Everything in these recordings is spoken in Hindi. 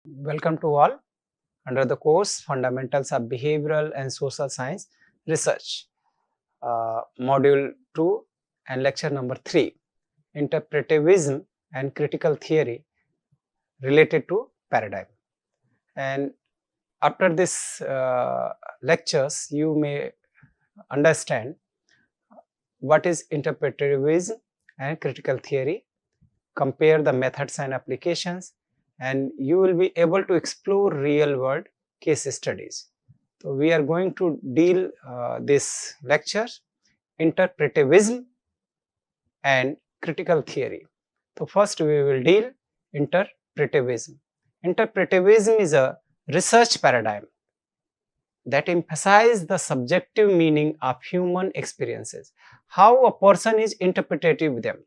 Welcome to all under the course Fundamentals of Behavioral and Social Science Research, Module 2 and Lecture number 3, Interpretivism and Critical Theory related to Paradigm. And after this lectures, you may understand what is interpretivism and critical theory, compare the methods and applications, and you will be able to explore real world case studies. So we are going to deal this lecture interpretivism and critical theory. So first we will deal interpretivism. Interpretivism is a research paradigm that emphasizes the subjective meaning of human experiences. How a person is interpretative with them.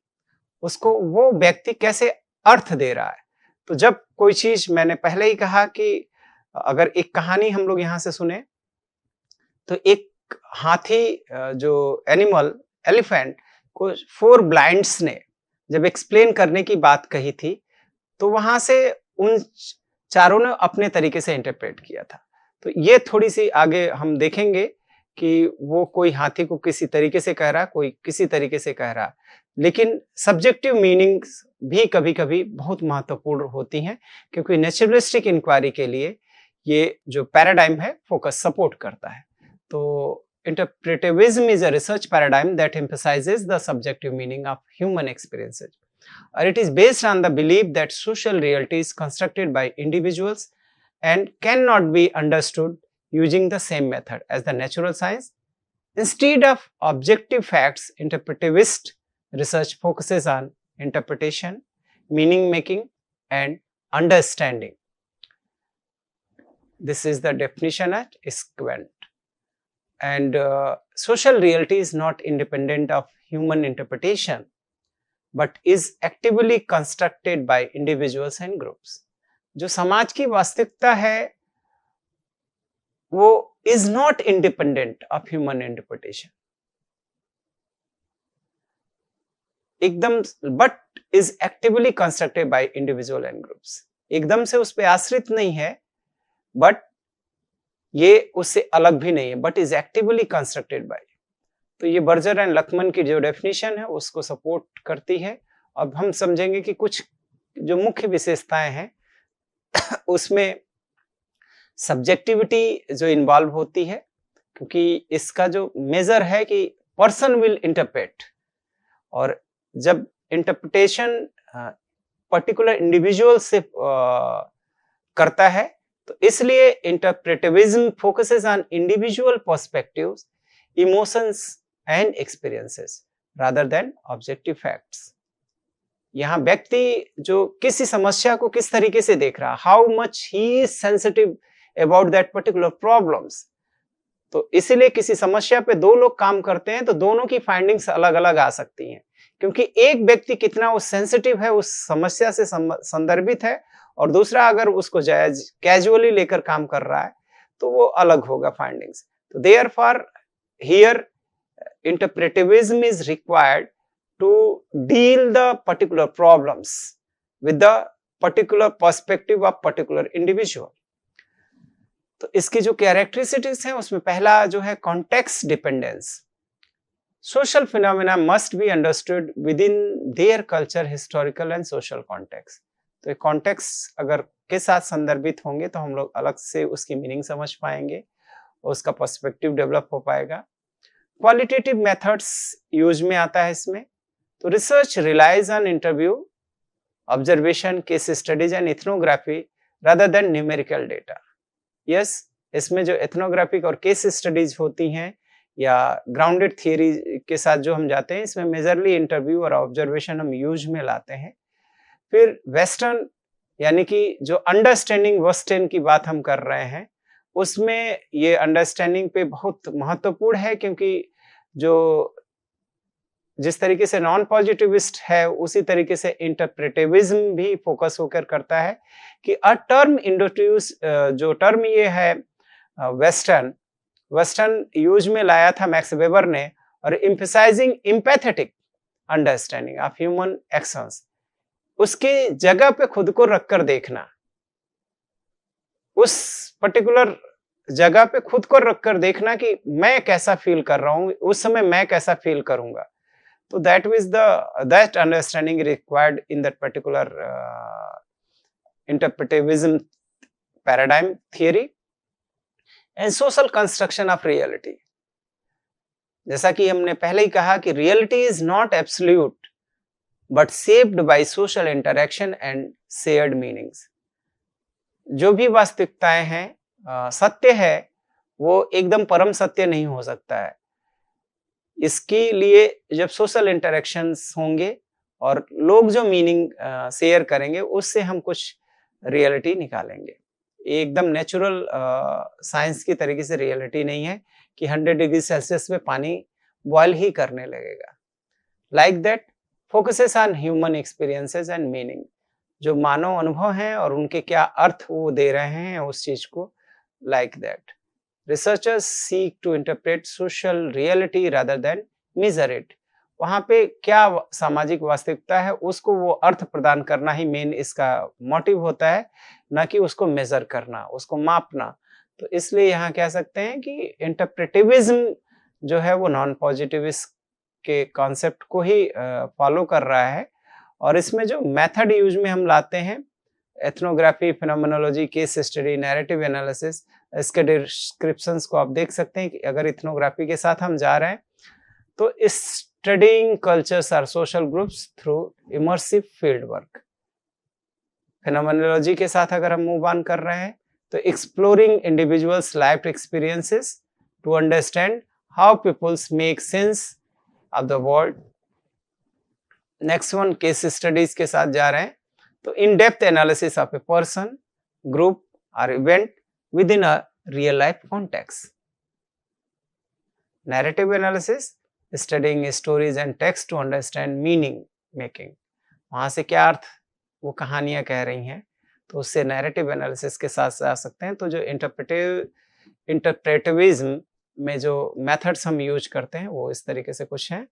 उसको वो व्यक्ति कैसे अर्थ दे रहा है. तो जब कोई चीज, मैंने पहले ही कहा कि अगर एक कहानी हम लोग यहां से सुने तो एक हाथी जो एनिमल एलिफेंट को 4 ब्लाइंड्स ने जब एक्सप्लेन करने की बात कही थी तो वहां से उन चारों ने अपने तरीके से इंटरप्रेट किया था. तो ये थोड़ी सी आगे हम देखेंगे कि वो कोई हाथी को किसी तरीके से कह रहा, कोई किसी तरीके से कह रहा, लेकिन सब्जेक्टिव मीनिंग्स भी कभी कभी बहुत महत्वपूर्ण होती हैं क्योंकि नेचुरलिस्टिक इंक्वायरी के लिए ये जो पैराडाइम है फोकस सपोर्ट करता है. तो interpretivism is a research paradigm that emphasizes the subjective meaning of human experiences. It is based on the belief that social reality is constructed by individuals and cannot be understood using the same method as the natural science. Instead of objective facts, interpretivist research focuses on interpretation, meaning making, and understanding. This is the definition at Squent. And social reality is not independent of human interpretation, but is actively constructed by individuals and groups. जो समाज की वास्तविकता है वो is not independent of human interpretation. एकदम but is actively constructed by individual and groups. एकदम से उस पे आश्रित नहीं है, but ये उससे अलग भी नहीं है, but is actively constructed by. तो ये बर्जर एंड लकमन की जो डेफिनेशन है उसको सपोर्ट करती है. अब हम समझेंगे कि कुछ जो मुख्य विशेषताएं हैं उसमें सब्जेक्टिविटी जो इन्वॉल्व होती है, क्योंकि इसका जो मेजर है कि पर्सन विल इंटरप्रेट, और जब इंटरप्रिटेशन पर्टिकुलर इंडिविजुअल से करता है तो इसलिए interpretivism focuses on individual perspectives, emotions and experiences rather than objective facts. यहाँ व्यक्ति जो किसी समस्या को किस तरीके से देख रहा, how much he is sensitive about that particular problems. तो इसीलिए किसी समस्या पे दो लोग काम करते हैं तो दोनों की फाइंडिंग्स अलग अलग आ सकती हैं, क्योंकि एक व्यक्ति कितना वो सेंसिटिव है, उस समस्या से संदर्भित है, और दूसरा अगर उसको कैजुअली लेकर काम कर रहा है तो वो अलग होगा फाइंडिंग्स. तो therefore here interpretivism is required to deal the particular problems with the particular perspective of particular individual. तो इसकी जो कैरेक्टरिस्टिक्स हैं उसमें पहला जो है context dependence. Social phenomena must be understood with in their culture, historical and social context. तो कॉन्टेक्स्ट अगर के साथ संदर्भित होंगे तो हम लोग अलग से उसकी मीनिंग समझ पाएंगे और उसका पर्सपेक्टिव डेवलप हो पाएगा. क्वालिटेटिव मेथड्स यूज में आता है इसमें. तो research relies on interview, observation, case studies and ethnography rather than numerical data. Yes, इसमें जो एथनोग्राफिक और केस स्टडीज होती हैं या ग्राउंडेड थियरी के साथ जो हम जाते हैं, इसमें मेजरली इंटरव्यू और ऑब्जर्वेशन हम यूज में लाते हैं. फिर वेस्टर्न यानी कि जो अंडरस्टैंडिंग वेस्टर्न की बात हम कर रहे हैं उसमें ये अंडरस्टैंडिंग पे बहुत महत्वपूर्ण है, क्योंकि जो जिस तरीके से नॉन पॉजिटिविस्ट है उसी तरीके से इंटरप्रेटिविज्म भी फोकस होकर करता है कि अ टर्म इंट्रोड्यूस, जो टर्म ये है वेस्टर्न यूज में लाया था मैक्स वेबर ने, और emphasising empathetic understanding of human actions, उसकी जगह पे खुद को रखकर देखना. उस पर्टिकुलर जगह पे खुद को रखकर देखना कि मैं कैसा फील कर रहा हूँ, उस समय मैं कैसा फील करूंगा. तो that understanding required in that particular interpretivism paradigm theory and social construction of reality. जैसा कि हमने पहले ही कहा कि reality is not absolute but shaped by social interaction and shared meanings. जो भी वास्तविकताएं हैं, सत्य है, वो एकदम परम सत्य नहीं हो सकता है. इसके लिए जब सोशल इंटरेक्शंस होंगे और लोग जो मीनिंग शेयर करेंगे, उससे हम कुछ रियलिटी निकालेंगे. एकदम नेचुरल साइंस की तरीके से रियलिटी नहीं है कि 100 डिग्री सेल्सियस में पानी बॉयल ही करने लगेगा. Like that focuses on human experiences and meaning. जो मानव अनुभव हैं और उनके क्या अर्थ वो दे रहे हैं उस चीज को. Like that researchers seek to interpret social reality rather than measure it. वहाँ पे क्या सामाजिक वास्तविकता है उसको वो अर्थ प्रदान करना ही मेन इसका मोटिव होता है, ना कि उसको मेजर करना, उसको मापना. तो इसलिए यहाँ कह सकते हैं कि इंटरप्रेटिविज्म जो है वो नॉन पॉजिटिविस्ट के कॉन्सेप्ट को ही फॉलो कर रहा है. और इसमें जो मेथड यूज में हम लाते हैं, ethnography, phenomenology, case study, narrative analysis, इसके डिस्क्रिप्शंस को आप देख सकते हैं कि अगर इथनोग्राफी के साथ हम जा रहे हैं तो studying cultures or social groups through immersive field work. Phenomenology के साथ अगर हम मूव ऑन कर रहे हैं तो exploring individuals life experiences to understand how peoples make sense of the world. Next one case studies के साथ जा रहे हैं तो in depth analysis of a person, group और event within a real life context. Narrative analysis, studying stories and text to understand meaning making. वहाँ से क्या अर्थ वो कहानियाँ कह रही हैं, तो उससे नैरेटिव एनालिसिस के साथ जा सकते हैं. तो जो इंटरप्रेटिविज्म में जो मेथड्स हम यूज करते हैं वो इस तरीके से कुछ हैं.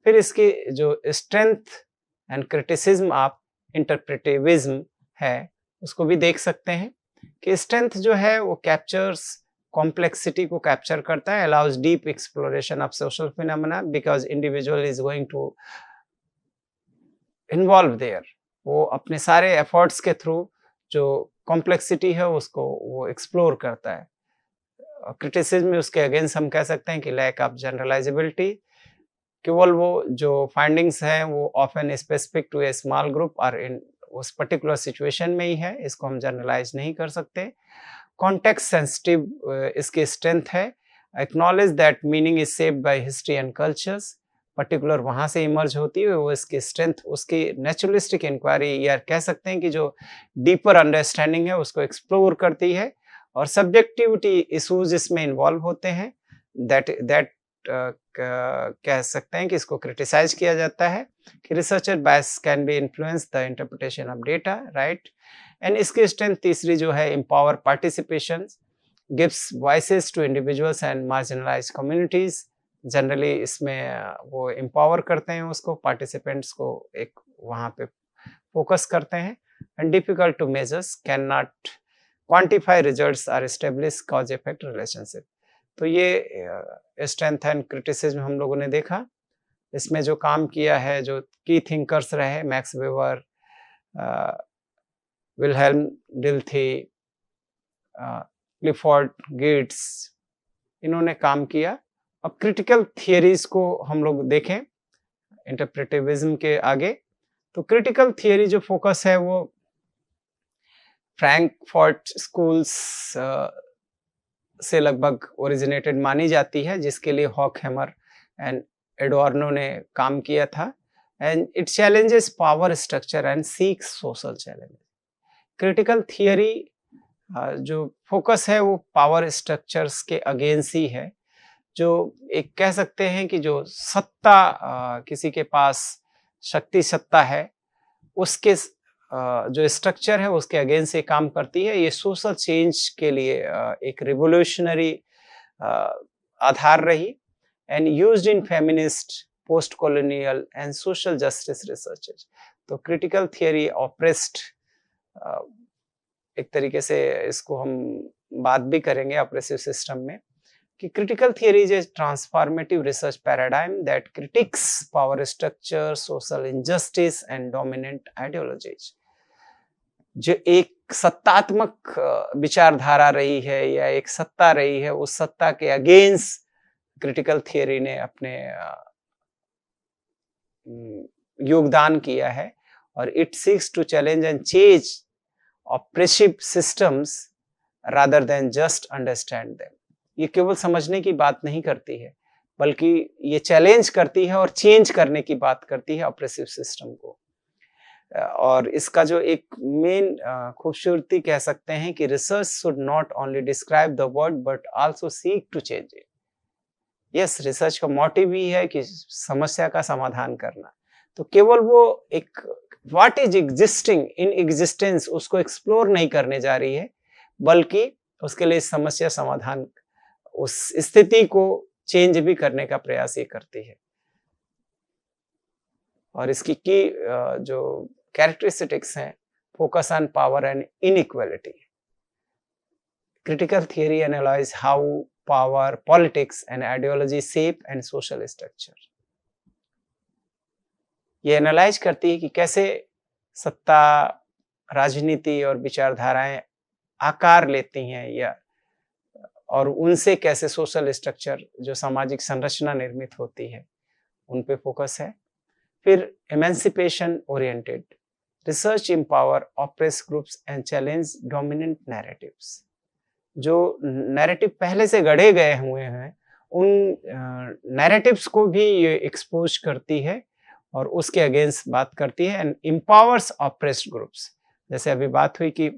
फिर इसकी जो स्ट्रेंथ एंड क्रिटिसिज्म ऑफ इंटरप्रेटिविज्म है उसको भी देख सकते हैं कि स्ट्रेंथ जो है वो कैप्चर्स कॉम्प्लेक्सिटी को कैप्चर करता है, allows deep exploration of social phenomena because individual is going to involve there. वो अपने सारे एफर्ट्स के थ्रू जो कॉम्प्लेक्सिटी है उसको वो एक्सप्लोर करता है. क्रिटिसिज्म में उसके अगेंस्ट हम कह सकते हैं कि लैक ऑफ जनरलाइजेबिलिटी. केवल वो जो फाइंडिंग्स हैं वो often specific to a small group और इन उस पर्टिकुलर सिचुएशन में ही है, इसको हम जनरलाइज नहीं कर सकते. कॉन्टेक्स्ट सेंसिटिव इसकी स्ट्रेंथ है. Acknowledge that meaning is shaped by history and cultures. Particular वहाँ से इमर्ज होती है, वो इसकी स्ट्रेंथ, उसकी नेचुरलिस्टिक इंक्वायरी या कह सकते हैं कि जो डीपर अंडरस्टैंडिंग है उसको एक्सप्लोर करती है. और सब्जेक्टिविटी इशूज इसमें इन्वॉल्व होते हैं. दैट कह सकते हैं कि इसको क्रिटिसाइज किया जाता है कि researcher bias can be influence the interpretation of data, right. And इसकी स्ट्रेंथ तीसरी जो है empower participation, gives voices to individuals and marginalised communities. Generally इसमें वो एम्पावर करते हैं उसको, पार्टिसिपेंट्स को एक वहाँ पे फोकस करते हैं. And difficult to measures, can not quantify results और एस्टेब्लिश कॉज इफेक्ट रिलेशनशिप. तो ये स्ट्रेंथ एंड क्रिटिसिज्म हम लोगों ने देखा. इसमें जो काम किया है, जो की थिंकर्स रहे, Max Weber, Wilhelm Dilthey, Clifford Geertz, इन्होंने काम किया. अब क्रिटिकल थियरीज को हम लोग देखें इंटरप्रेटिविज्म के आगे. तो क्रिटिकल थियरी जो फोकस है वो फ्रैंकफर्ट स्कूल्स से लगभग ओरिजिनेटेड मानी जाती है, जिसके लिए हॉकहैमर एंड एडोर्नो ने काम किया था. And it challenges power structure and seeks social challenge. Critical theory जो फोकस है वो पावर स्ट्रक्चर्स के अगेंस्ट ही है. जो एक कह सकते हैं कि जो सत्ता किसी के पास शक्ति सत्ता है उसके जो स्ट्रक्चर है उसके अगेंस्ट से काम करती है. ये सोशल चेंज के लिए एक रिवोल्यूशनरी आधार रही. And used in feminist, post colonial and social justice researches. तो क्रिटिकल थियरी ऑप्रेस्ड एक तरीके से इसको हम बात भी करेंगे ऑपरेसिव सिस्टम में कि critical theory is a transformative research paradigm that critiques power structure, social injustice and dominant ideologies. जो एक सत्तात्मक विचारधारा रही है या एक सत्ता रही है, उस सत्ता के अगेंस्ट क्रिटिकल थियरी ने अपने योगदान किया है और it seeks to challenge and change oppressive systems rather than just understand them. ये केवल समझने की बात नहीं करती है, बल्कि ये चैलेंज करती है और चेंज करने की बात करती है ऑपरेसिव सिस्टम को। और इसका जो एक मेन खूबसूरती कह सकते हैं कि research should not only describe the word but also seek to change it. Yes, research का मोटिव ही है कि समस्या का समाधान करना। तो केवल वो एक what is existing in existence उसको एक्सप्लोर नहीं करने जा रही है, बल्कि उसके लिए समस्या समाधान, उस स्थिति को चेंज भी करने का प्रयास ये करती है। और इसकी की जो कैरेक्टरिस्टिक्स हैं, focus on power and inequality. Critical theory analyse how power, politics and ideology shape and social structure. ये एनालाइज करती है कि कैसे सत्ता, राजनीति और विचारधाराएं आकार लेती हैं या और उनसे कैसे सोशल स्ट्रक्चर, जो सामाजिक संरचना निर्मित होती है, उन पे फोकस है। फिर emancipation oriented research empower oppress groups and challenge dominant narratives. जो नैरेटिव पहले से गढ़े गए हुए हैं, उन नैरेटिव्स को भी ये एक्सपोज करती है और उसके अगेंस्ट बात करती है। एंड एम्पावर्स ऑपरेस्ड ग्रुप्स, जैसे अभी बात हुई कि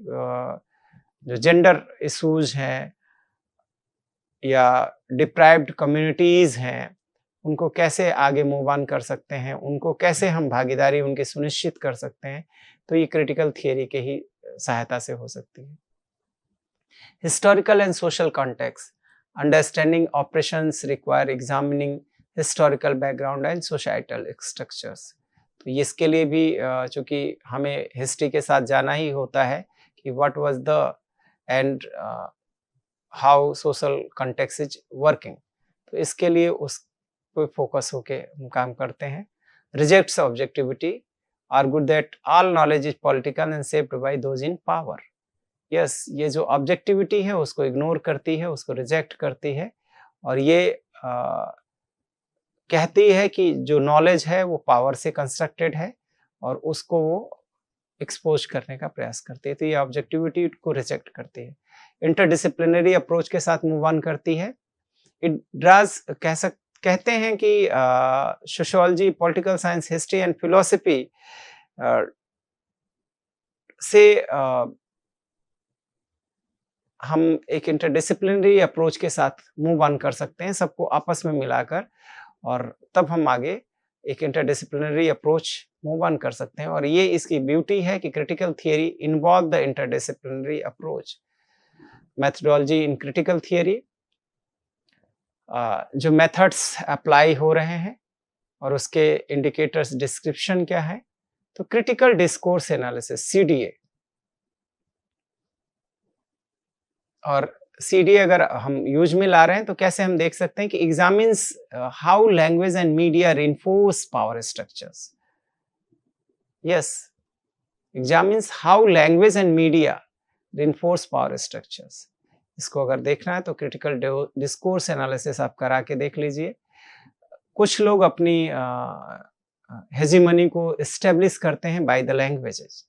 जो जेंडर इशूज हैं या डिप्राइव्ड कम्युनिटीज हैं, उनको कैसे आगे मूव ऑन कर सकते हैं, उनको कैसे हम भागीदारी उनकी सुनिश्चित कर सकते हैं, तो ये क्रिटिकल थियरी के ही सहायता से हो सकती है। Historical and social context understanding operations require examining historical background and societal structures. तो इसके लिए भी चूंकि हमें हिस्ट्री के साथ जाना ही होता है कि what was the end how social context is working, तो इसके लिए उस पे फोकस होके हम काम करते हैं। Rejects objectivity, argue that all knowledge is political and shaped by those in power. Yes, ये जो ऑब्जेक्टिविटी है उसको इग्नोर करती है, उसको रिजेक्ट करती है और ये कहती है कि जो नॉलेज है वो पावर से कंस्ट्रक्टेड है और उसको वो एक्सपोज करने का प्रयास करती है। तो ये ऑब्जेक्टिविटी को रिजेक्ट करती है। इंटरडिसिप्लिनरी अप्रोच के साथ मूव ऑन करती है। इट ड्राज कहते हैं कि sociology, political science, history and philosophy से हम एक इंटरडिसिप्लिनरी अप्रोच के साथ मूव ऑन कर सकते हैं, सबको आपस में मिलाकर, और तब हम आगे एक इंटरडिसिप्लिनरी अप्रोच मूव ऑन कर सकते हैं। और ये इसकी ब्यूटी है कि critical theory involve the interdisciplinary approach. Methodology in critical theory, जो मेथड्स अप्लाई हो रहे हैं और उसके इंडिकेटर्स, डिस्क्रिप्शन क्या है, तो क्रिटिकल डिस्कोर्स एनालिसिस CDA, और CDA अगर हम यूज में ला रहे हैं तो कैसे हम देख सकते हैं कि examines how language and media reinforce power structures. Yes, examines how language and media reinforce power structures. इसको अगर देखना है तो क्रिटिकल डिस्कोर्स एनालिसिस आप करा के देख लीजिए। कुछ लोग अपनी हेजीमनी को एस्टेब्लिश करते हैं बाय द लैंग्वेजेस।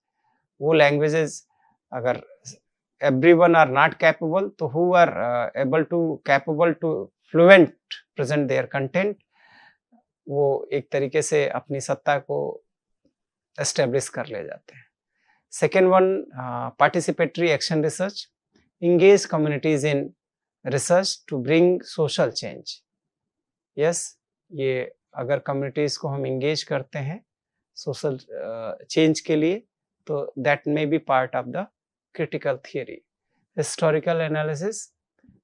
वो लैंग्वेजेस अगर everyone are not capable, तो who are capable to fluent present their content, वो एक तरीके से अपनी सत्ता को एस्टेब्लिश कर ले जाते हैं। Second one, participatory action research, engage communities in research to bring social change। Yes, ये अगर कम्युनिटीज को हम इंगेज करते हैं सोशल चेंज के लिए, तो that may be part of the critical theory। Historical analysis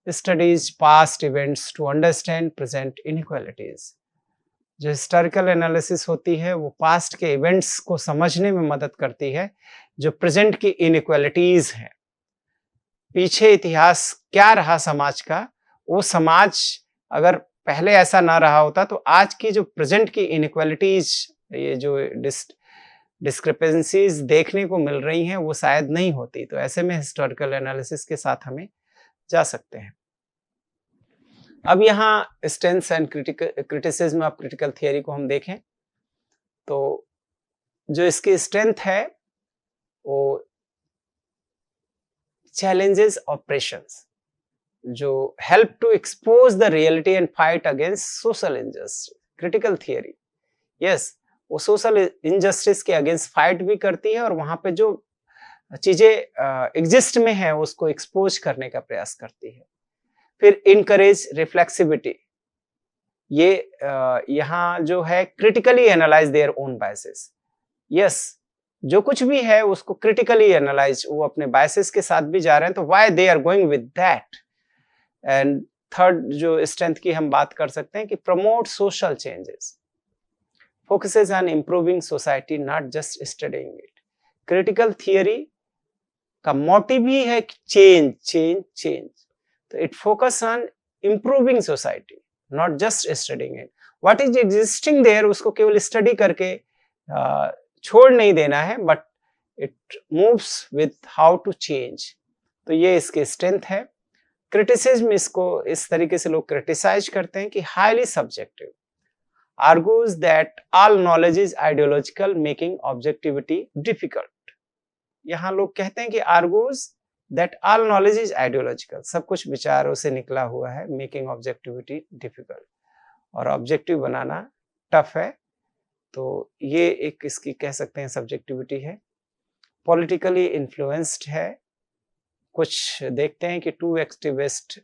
studies past events to understand present inequalities। जो हिस्टोरिकल एनालिसिस होती है वो पास्ट के इवेंट्स को समझने में मदद करती है जो प्रेजेंट की इनइक्वालिटीज हैं। पीछे इतिहास क्या रहा समाज का, वो समाज अगर पहले ऐसा ना रहा होता तो आज की जो प्रेजेंट की इनइक्वालिटीज, ये जो डिस्क्रिपेंसीज देखने को मिल रही हैं वो शायद नहीं होती। तो ऐसे में हिस्टोरिकल एनालिसिस के साथ हमें जा सकते हैं। अब यहाँ strengths and criticism of critical theory को हम देखें तो जो इसकी स्ट्रेंथ है वो challenges operations जो help to expose the reality and fight against social injustice. critical theory yes वो social injustice के against fight भी करती है और वहां पे जो चीजें exist में है उसको expose करने का प्रयास करती है। फिर encourage reflexivity, ये यहाँ जो है critically analyze their own biases. yes जो कुछ भी है उसको क्रिटिकली एनालाइज, वो अपने बायसेस के साथ भी जा रहे हैं तो why they are going with that. And third जो स्ट्रेंथ की हम बात कर सकते हैं कि promote social changes, focuses on improving society not just studying it. Critical theory का मोटिव ही है चेंज चेंज चेंज, तो it focus on improving society not just studying it. What is existing there उसको केवल स्टडी करके छोड़ नहीं देना है, but it moves with how to change. तो ये इसकी स्ट्रेंथ है। क्रिटिसिज्म, इसको इस तरीके से लोग क्रिटिसाइज करते हैं कि highly subjective, argues that all knowledge is ideological making objectivity difficult. यहाँ लोग कहते हैं कि argues that all knowledge is ideological, सब कुछ विचारों से निकला हुआ है, मेकिंग ऑब्जेक्टिविटी डिफिकल्ट, और ऑब्जेक्टिव बनाना टफ है। तो ये एक इसकी कह सकते हैं सब्जेक्टिविटी है। पॉलिटिकली इन्फ्लुएंस्ड है, कुछ देखते हैं कि too activist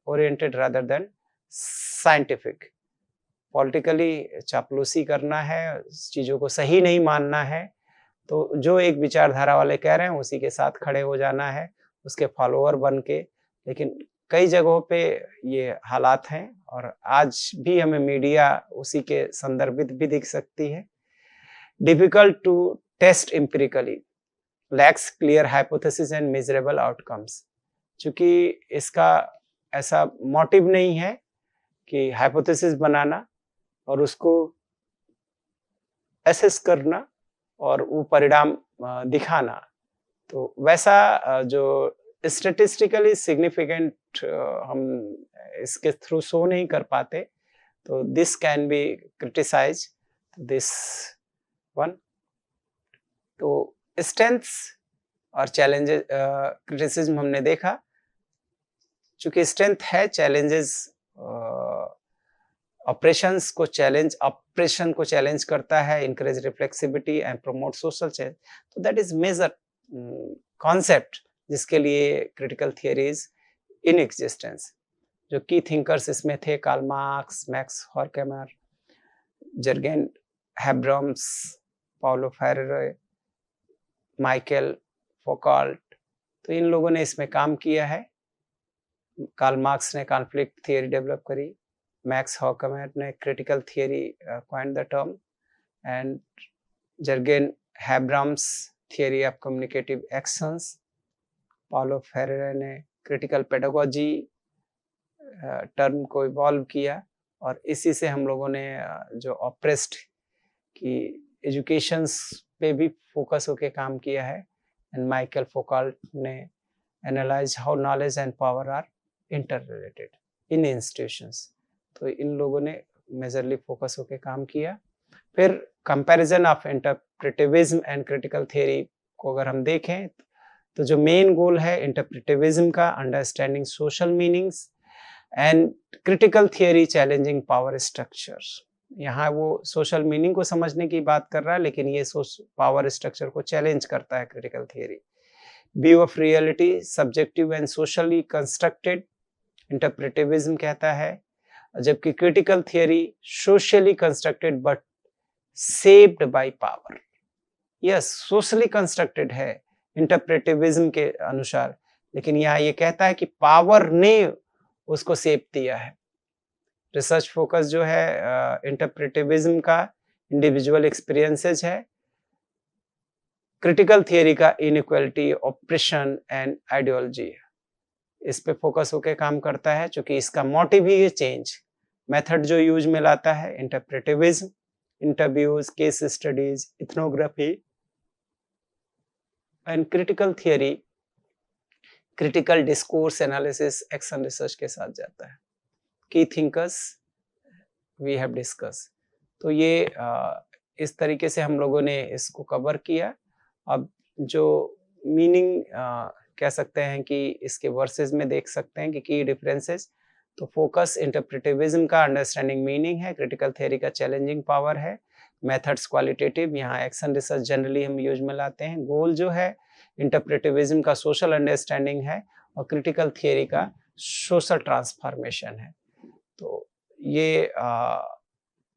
oriented rather than scientific, politically चापलूसी करना है, चीज़ों को सही नहीं मानना है, तो जो एक विचारधारा वाले कह रहे हैं उसी के साथ खड़े हो जाना है, उसके फॉलोअर बन के। लेकिन कई जगहों पे ये हालात हैं और आज भी हमें मीडिया उसी के संदर्भित भी दिख सकती है। Difficult to test empirically, lacks clear hypothesis and measurable outcomes, क्योंकि इसका ऐसा मोटिव नहीं है कि हाइपोथेसिस बनाना और उसको एसेस करना और वो परिणाम दिखाना, तो वैसा जो स्टेटिस्टिकली सिग्निफिकेंट हम इसके थ्रू शो नहीं कर पाते, तो this can be criticise this one. तो स्ट्रेंथ्स और चैलेंजेस, क्रिटिसिज्म हमने देखा, चूंकि स्ट्रेंथ है चैलेंजेस ऑपरेशन को चैलेंज करता है, encourage reflexibility and promote social change, तो दैट इज मेजर कॉन्सेप्ट जिसके लिए क्रिटिकल थियरीज इन एग्जिस्टेंस। जो की थिंकर्स इसमें थे, Karl Marx, Max Horkheimer, Jurgen Habermas, Paulo Freire, Michael Foucault, तो इन लोगों ने इसमें काम किया है। कार्ल मार्क्स ने कॉन्फ्लिक्ट थियरी डेवलप करी, मैक्स हॉर्खैमर ने critical theory coined the term, and Jurgen Habermas theory of communicative actions, Paulo Freire ने क्रिटिकल पेडागोजी टर्म को इवॉल्व किया, और इसी से हम लोगों ने जो ऑप्रेस्ड की एजुकेशंस पे भी फोकस होके काम किया है। एंड माइकल फोकॉल्ट ने analyse how knowledge and power are interrelated in institutions, तो इन लोगों ने मेजरली फोकस होके काम किया। फिर comparison of interpretivism and critical theory को अगर हम देखें तो जो मेन गोल है इंटरप्रेटिविज्म का, understanding social meanings, and critical theory challenging power structures. यहाँ वो सोशल मीनिंग को समझने की बात कर रहा है, लेकिन ये पावर स्ट्रक्चर को चैलेंज करता है critical theory. View of reality subjective and socially constructed, interpretivism कहता है, जबकि critical theory socially constructed but shaped by power. Yes, socially constructed है इंटरप्रेटिविज्म के अनुसार, लेकिन यहाँ ये कहता है कि पावर ने उसको शेप दिया है। रिसर्च फोकस जो है इंटरप्रेटिविज्म का इंडिविजुअल एक्सपीरियंसेस है, क्रिटिकल थियरी का इनइक्वालिटी, ऑप्रेशन एंड आइडियोलॉजी, इस पे फोकस होकर काम करता है, क्योंकि इसका मोटिव ही है चेंज। मेथड जो यूज में लाता है interpretivism, interviews, case studies, ethnography and critical theory critical discourse analysis, action research के साथ जाता है। की थिंकर्स वी हैव डिस्कस। तो ये इस तरीके से हम लोगों ने इसको कवर किया। अब जो मीनिंग कह सकते हैं कि इसके वर्सेस में देख सकते हैं कि की डिफरेंसेस। तो फोकस इंटरप्रेटिविज्म का अंडरस्टैंडिंग मीनिंग है, क्रिटिकल थियरी का चैलेंजिंग पावर है, मेथड्स क्वालिटेटिव, यहाँ एक्शन रिसर्च जनरली हम यूज में लाते हैं। गोल जो है इंटरप्रेटिविज्म का सोशल अंडरस्टैंडिंग है और क्रिटिकल थियरी का सोशल ट्रांसफॉर्मेशन है। तो ये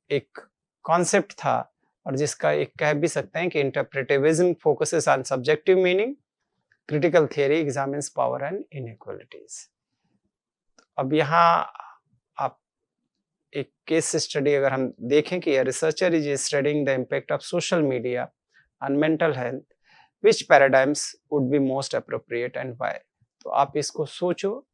एक कॉन्सेप्ट था, और जिसका एक कह भी सकते हैं कि interpretivism focuses on subjective meaning, critical theory examines power and inequalities. अब यहाँ आप एक केस स्टडी अगर हम देखें कि a researcher is studying the impact of social media on mental health, which paradigms would be most appropriate and why? तो आप इसको सोचो,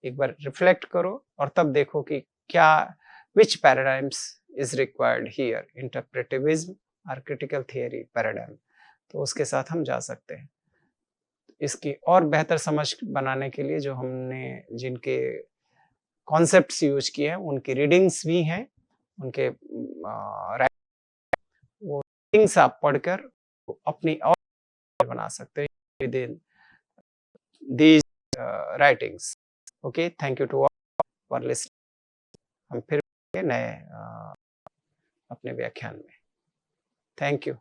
एक बार रिफ्लेक्ट करो और तब देखो कि क्या which paradigms is required here, interpretivism or critical theory paradigm। तो उसके साथ हम जा सकते हैं। इसकी और बेहतर समझ बनाने के लिए जो हमने जिनके कॉन्सेप्ट्स यूज किए हैं उनकी रीडिंग्स भी हैं, उनके वो रीडिंग्स आप पढ़कर अपनी और बना सकते हैं within these writings. Okay, thank you to all for listening. हम फिर नए अपने व्याख्यान में। Thank you.